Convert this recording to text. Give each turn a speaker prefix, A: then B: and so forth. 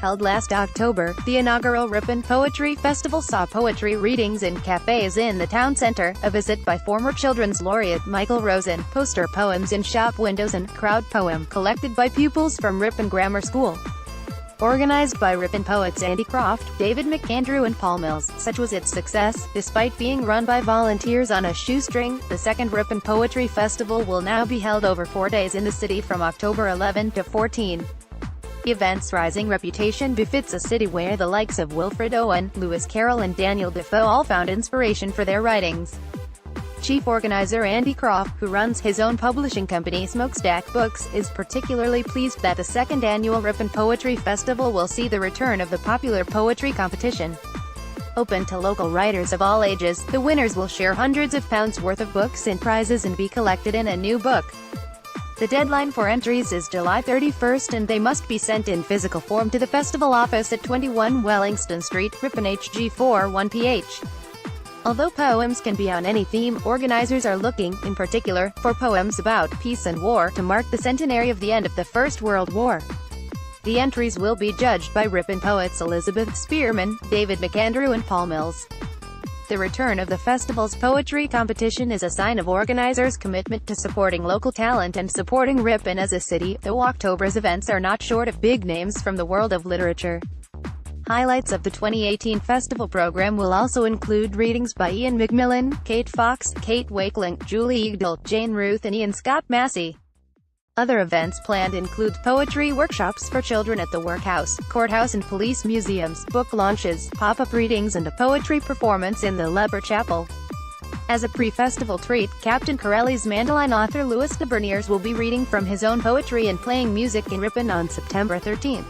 A: Held last October, the inaugural Ripon Poetry Festival saw poetry readings in cafes in the town center, a visit by former Children's Laureate Michael Rosen, poster poems in shop windows and crowd poem collected by pupils from Ripon Grammar School. Organized by Ripon poets Andy Croft, McAndrew and Paul Mills, such was its success. Despite being run by volunteers on a shoestring, the second Ripon Poetry Festival will now be held over 4 days in the city from October 11 to 14. The event's rising reputation befits a city where the likes of Wilfred Owen, Lewis Carroll and Daniel Defoe all found inspiration for their writings. Chief organizer Andy Croft, who runs his own publishing company Smokestack Books, is particularly pleased that the second annual Ripon Poetry Festival will see the return of the popular poetry competition. Open to local writers of all ages, the winners will share hundreds of pounds worth of books in prizes and be collected in a new book. The deadline for entries is July 31st and they must be sent in physical form to the festival office at 21 Wellingston Street, Ripon HG4 1PH. Although poems can be on any theme, organizers are looking, in particular, for poems about peace and war, to mark the centenary of the end of the First World War. The entries will be judged by Ripon poets Elizabeth Spearman, McAndrew and Paul Mills. The return of the festival's poetry competition is a sign of organizers' commitment to supporting local talent and supporting Ripon as a city, though October's events are not short of big names from the world of literature. Highlights of the 2018 festival program will also include readings by Ian McMillan, Kate Fox, Kate Wakeling, Julie Egdal, Jane Ruth and Ian Scott Massey. Other events planned include poetry workshops for children at the workhouse, courthouse and police museums, book launches, pop-up readings and a poetry performance in the Leper Chapel. As a pre-festival treat, Captain Corelli's Mandolin author Louis de Berniers will be reading from his own poetry and playing music in Ripon on September 13.